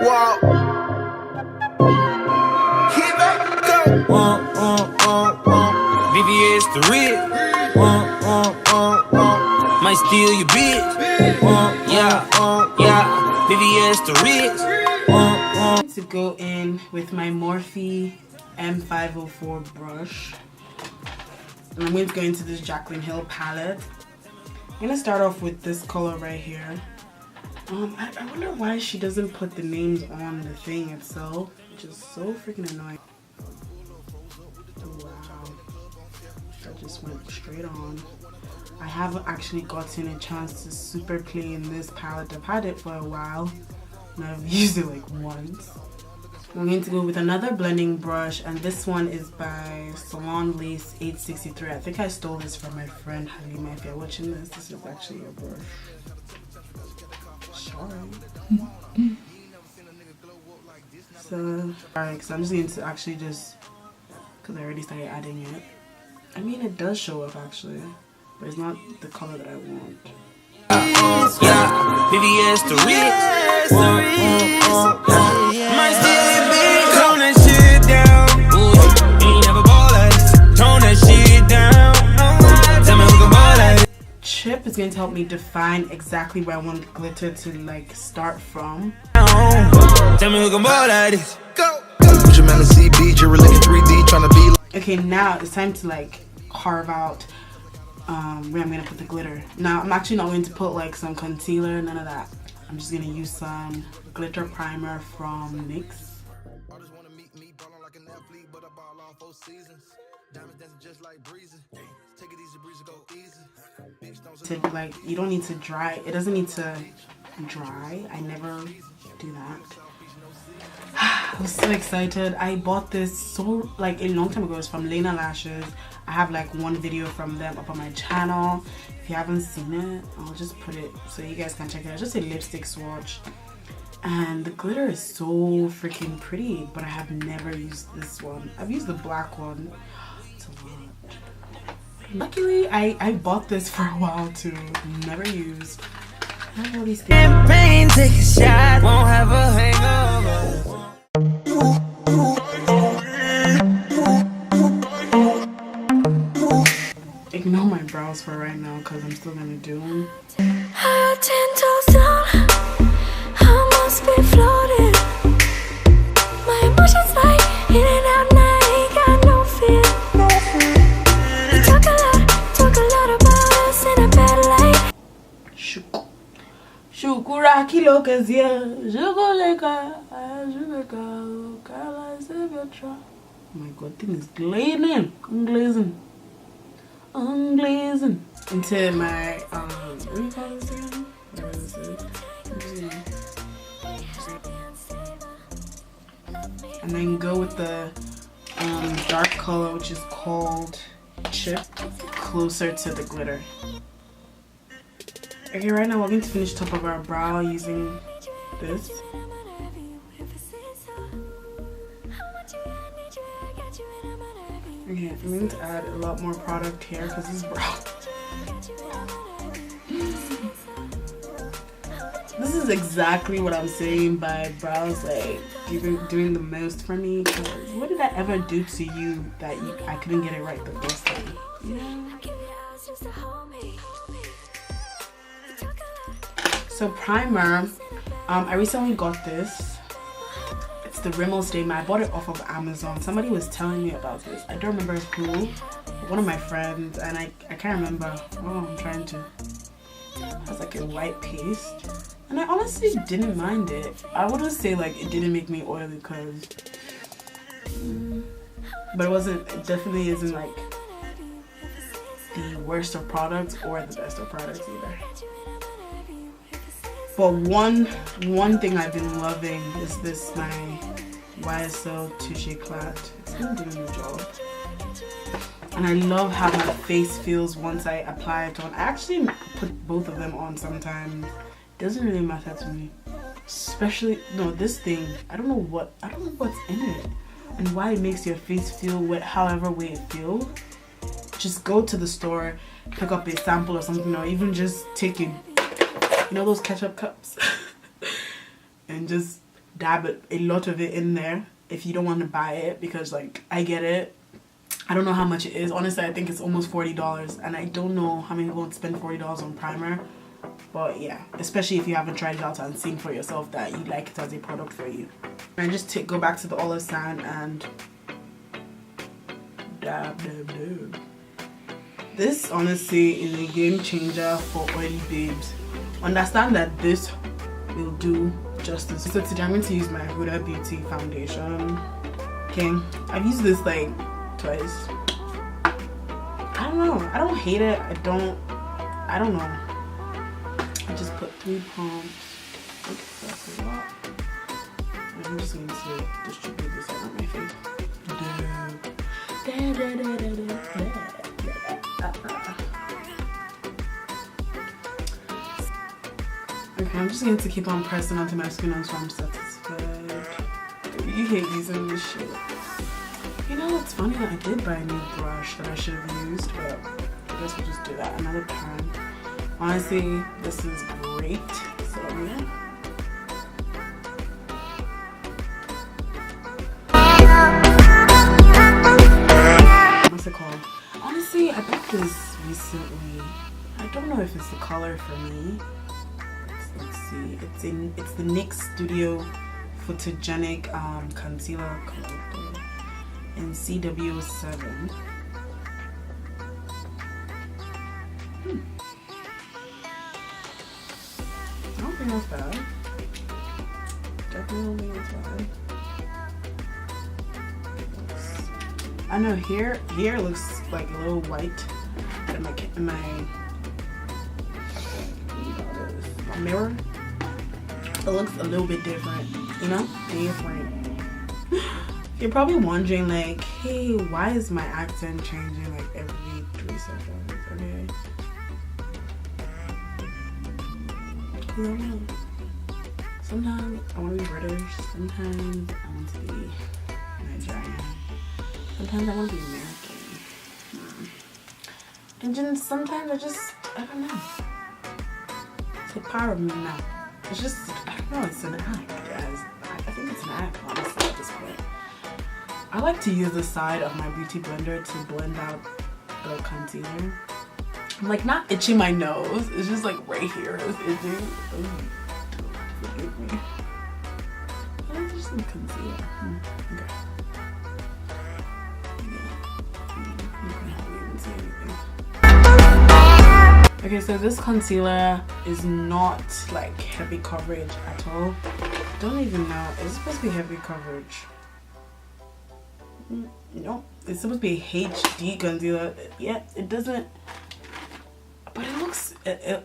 Wow. Hit back, go. VVS the real. Might steal your bitch. Yeah. VVS the real. To go in with my Morphe M504 brush, and I'm going to go into this Jaclyn Hill palette. I'm gonna start off with this color right here. I wonder why she doesn't put the names on the thing itself, which is so freaking annoying. Wow, that just went straight on. I haven't actually gotten a chance to super play in this palette. I've had it for a while and I've used it like once. I'm going to go with another blending brush, and this one is by Salon Lace 863. I think I stole this from my friend Halima. If you're watching this, this is actually your brush. Sorry. So, alright, so I'm just going to actually because I already started adding it. I mean, it does show up actually, but it's not the color that I want. Yeah, VVS the real. Might steal it big, tone that shit down. Ain't never ball like this. Tone that shit down. Tell me who can ball like this. Chip is going to help me define exactly where I want the glitter to like start from. Tell me who can ball like this. Go. Put your man in CB, you're looking 3D, trying to be. Okay, now it's time to like carve out where I'm gonna put the glitter. Now I'm actually not going to put like some concealer, none of that. I'm just gonna use some glitter primer from NYX. To like, you don't need to dry. It doesn't need to dry. I never do that. I'm so excited. I bought this so like a long time ago. It's from Lena Lashes. I have like one video from them up on my channel. If you haven't seen it, I'll just put it so you guys can check it out. It's just a lipstick swatch, and the glitter is so freaking pretty, but I have never used this one. I've used the black one. It's a lot. Luckily I bought this for a while too. Never used. I have all these things. Champagne, take a shot, won't have a hangover. Ignore my brows for right now because I'm still gonna do them. I got 10 toes down, I must be floating. My emotions like in and out, and I ain't got no fear. You talk a lot about us in a bad light. Shukura kilo kazia, jugoleka, jugoleka, kala sebetra. Oh my god, thing is glazing. I'm glazing. I'm glazing into my what do you call this again? Where is it? And then go with the dark color, which is called Chip, closer to the glitter. Okay, right now we're going to finish top of our brow using this. Okay, I'm going to add a lot more product here because this brow. This is exactly what I'm saying by brows like doing the most for me. Because what did I ever do to you that I couldn't get it right the first time? You know? So primer, I recently got this. It's the Rimmel Stay Matte. I bought it off of Amazon. Somebody was telling me about this. I don't remember who. One of my friends, and I can't remember. Oh, I'm trying to. It has like a white paste, and I honestly didn't mind it. I wouldn't say like it didn't make me oily because, but it definitely isn't like the worst of products or the best of products either. But one thing I've been loving is this, my YSL Touche Éclat. It's been doing the job. And I love how my face feels once I apply it on. I actually put both of them on sometimes. It doesn't really matter to me. Especially, no, this thing, I don't know what's in it and why it makes your face feel however way it feels. Just go to the store, pick up a sample or something, or even just take a, you know those ketchup cups, and just dab a lot of it in there if you don't want to buy it, because like I get it. I don't know how much it is. Honestly, I think it's almost $40, and I don't know how many people would spend $40 on primer. But yeah, especially if you haven't tried it out and seen for yourself that you like it as a product for you. And just go back to the olive sand and dab. This honestly is a game changer for oily babes. Understand that this will do justice. So today I'm going to use my Huda Beauty foundation. Okay, I've used this like twice. I don't know. I don't hate it. I don't know. I just put 3 pumps. Oops, that's a lot. And I'm just going to distribute this around my face. Okay, I'm just going to keep on pressing onto my skin until I'm satisfied. You hate using this shit. You know, it's funny that I did buy a new brush that I should have used, but I guess we'll just do that another time. Honestly, this is great. So yeah. What's it called? Honestly, I bought this recently. I don't know if it's the color for me. Let's see. It's the NYX Studio Photogenic Concealer color in CW07. I don't think that's bad. Definitely don't think that's bad. I know here looks like a little white in my mirror. It looks a little bit different, you know? And you're like, you're probably wondering like, hey, why is my accent changing like every 3 seconds? Okay. I don't know. Sometimes I want to be British. Sometimes I want to be Nigerian. Sometimes I want to be American. And then sometimes I don't know. It's a part of me now. It's just, I don't know, it's an act, guys. I think it's an act, honestly, at this point. I like to use the side of my beauty blender to blend out the concealer. I'm like not itching my nose. It's just like right here. It's itching. Forgive me. I like just some concealer. Okay. Okay, so this concealer is not like heavy coverage at all. Don't even know. It's supposed to be heavy coverage. No, it's supposed to be HD concealer. Yeah, it doesn't. But it looks.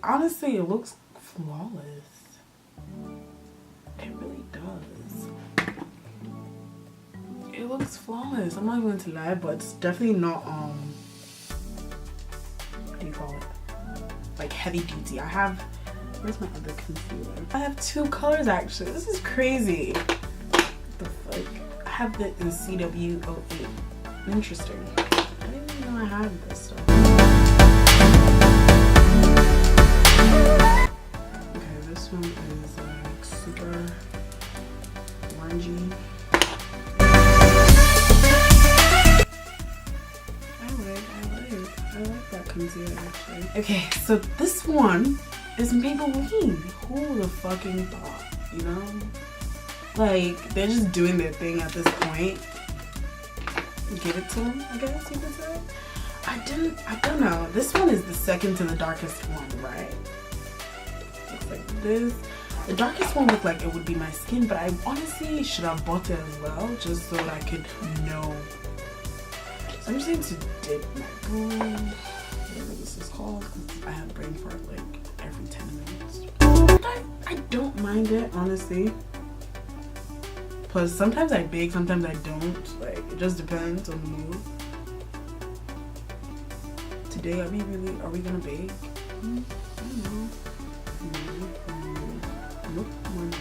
Honestly, it looks flawless. It really does. It looks flawless. I'm not going to lie, but it's definitely not. What do you call it? Like heavy duty. I have, where's my other concealer? I have 2 colors actually. This is crazy. What the fuck? I have the in CW08. Interesting. I didn't even know I had this stuff. Okay, this one is like super orangey. I like that concealer actually. Okay, so this one is Maybelline. Who the fucking thought, you know? Like, they're just doing their thing at this point. Give it to them, I guess you could say. I don't know. This one is the second to the darkest one, right? Looks like this. The darkest one looked like it would be my skin, but I honestly should have bought it as well, just so that I could know. So I'm just going to dip my bowl, whatever this is called, because I have brain fart like every 10 minutes. I don't mind it, honestly. Plus, sometimes I bake, sometimes I don't. Like, it just depends on the mood. Today, are we gonna bake? I don't know. Nope, we're not.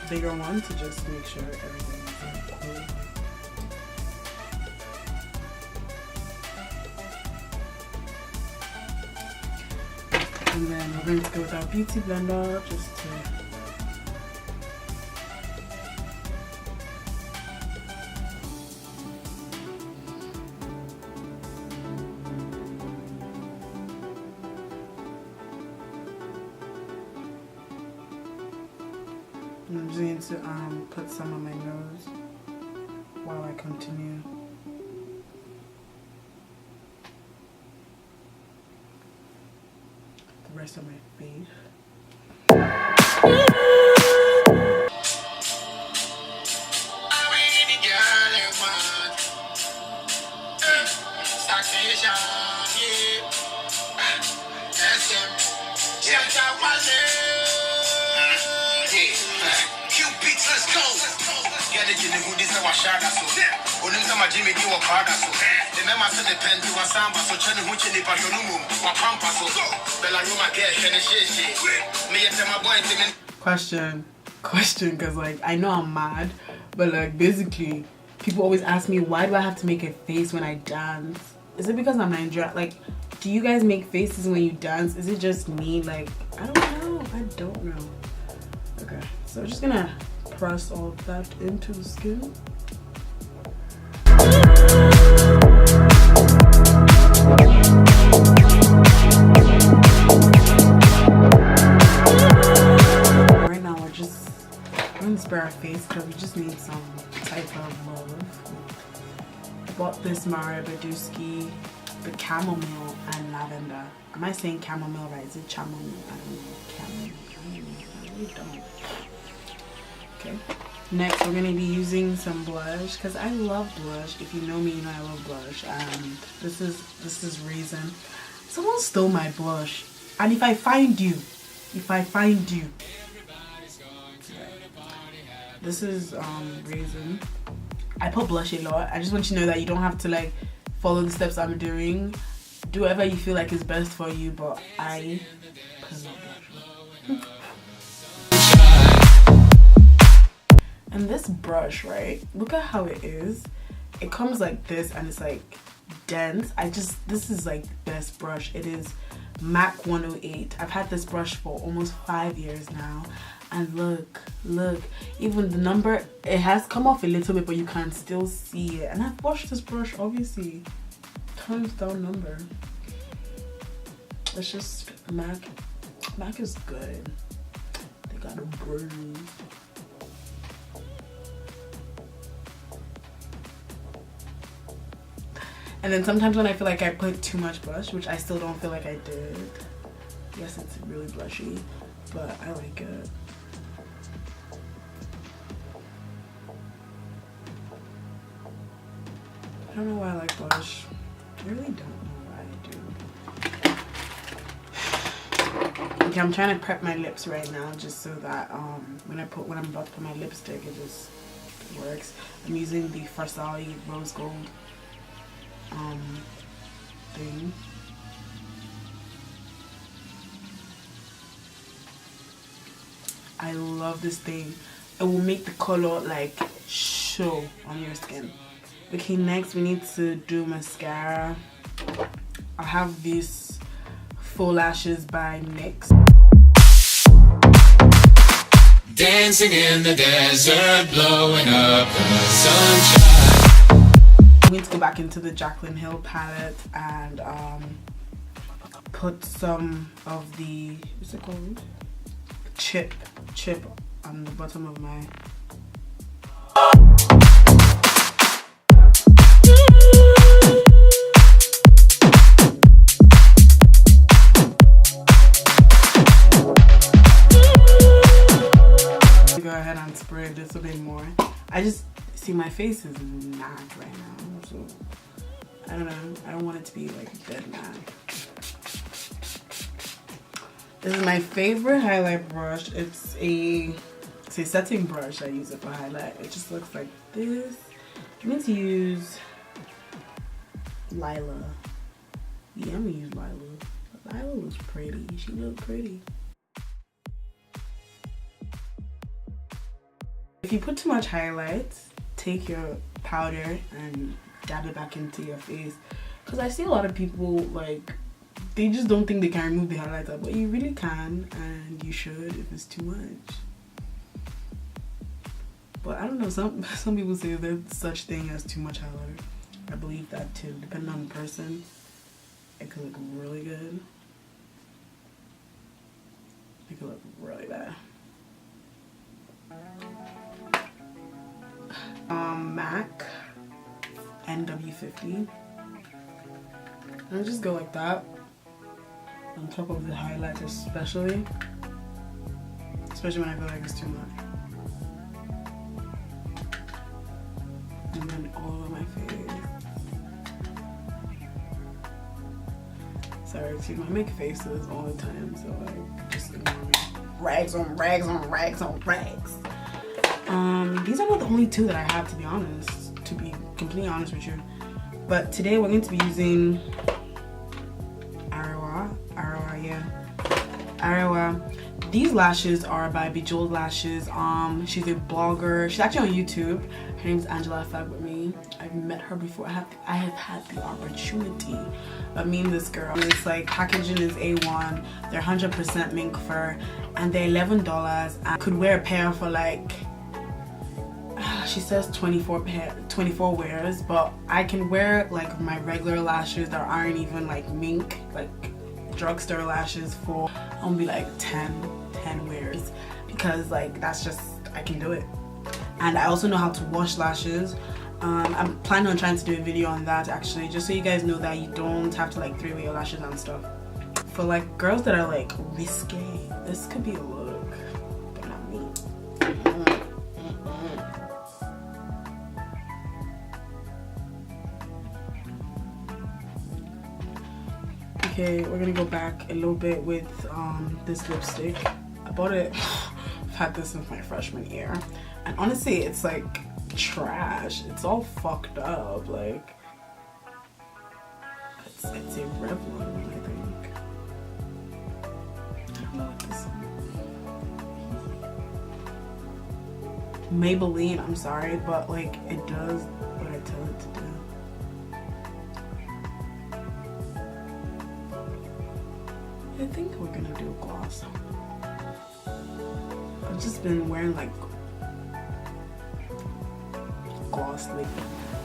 bigger one to just make sure everything is cool. And then we're going to go with our beauty blender just to I'm just going to put some on my nose while I continue. The rest of my face. Question, because like I know I'm mad, but like basically people always ask me, why do I have to make a face when I dance? Is it because I'm Nigerian? Like, do you guys make faces when you dance? Is it just me? Like, I don't know. Okay, so I'm just gonna press all of that into the skin. Right now we're just going to spray our face because we just need some type of love. I bought this Mario Badusky, the chamomile and lavender. Am I saying chamomile right? Is it chamomile? I don't know. I really don't. Okay. Next, we're gonna be using some blush because I love blush. If you know me, you know I love blush. And this is Raizin. Someone stole my blush, and if I find you, this is Raizin. I put blush a lot. I just want you to know that you don't have to like follow the steps I'm doing. Do whatever you feel like is best for you, but I put a lot of blush. And this brush, right? Look at how it is. It comes like this and it's like dense. This is like the best brush. It is MAC 108. I've had this brush for almost 5 years now. And look, even the number, it has come off a little bit, but you can still see it. And I've washed this brush, obviously. Times down number. It's just MAC. MAC is good. They got a bruise. And then sometimes when I feel like I put too much blush, which I still don't feel like I did. Yes, it's really blushy, but I like it. I don't know why I like blush. I really don't know why I do. Okay, I'm trying to prep my lips right now just so that when I'm about to put my lipstick, it just works. I'm using the Farsali rose gold thing. I love this thing. It will make the color like show on your skin. Okay, next we need to do mascara. I have these faux lashes by NYX. Dancing in the desert, blowing up the sunshine. I need to go back into the Jaclyn Hill palette and put some of the, what's it called? Chip on the bottom of my go ahead and spray this a bit more. I just see my face is mad right now, so I don't know. I don't want it to be like dead mad. This is my favorite highlight brush. It's a setting brush. I use it for highlight. It just looks like this. I'm going to use Lila. Yeah, I'm gonna use Lila. Lila looks pretty. She looks pretty. If you put too much highlights, take your powder and dab it back into your face. Because I see a lot of people, like, they just don't think they can remove the highlighter, but you really can, and you should if it's too much. But I don't know, some people say there's such thing as too much highlighter. I believe that too. Depending on the person, it could look really good. It could look really bad. MAC NW50. I'll just go like that on top of the highlighter, especially when I feel like it's too much. And then all over my face. Sorry, team, I make faces all the time, so like, just ignore me. Rags on rags on rags on rags. These are not the only two that I have, to be honest, to be completely honest with you. But today we're going to be using Arewa. These lashes are by Bejeweled Lashes. She's a blogger. She's actually on YouTube. Her name's Angela Fag with me. I've met her before. I have had the opportunity of meeting this girl. It's like packaging is A1. They're 100% mink fur, and they're $11. I could wear a pair for like, she says 24 wears, but I can wear like my regular lashes that aren't even like mink, like drugstore lashes, for only like 10 wears, because like that's just, I can do it. And I also know how to wash lashes. I'm planning on trying to do a video on that actually, just so you guys know that you don't have to like 3-way your lashes and stuff. For like girls that are like risque, this could be a look, but not me. Okay, we're gonna go back a little bit with this lipstick. I bought it, I've had this since my freshman year, and honestly it's like trash. It's all fucked up. Like it's a Revlon, I think. I don't know what this is. Maybelline, I'm sorry, but like it does what I tell it to do. I think we're gonna do a gloss. I've just been wearing like gloss lately.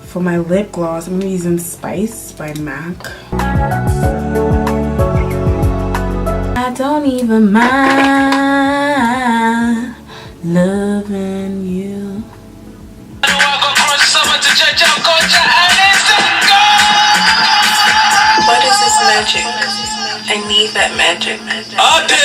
For my lip gloss, I'm using Spice by MAC. I don't even mind loving you. What is this magic? I need that magic. Okay,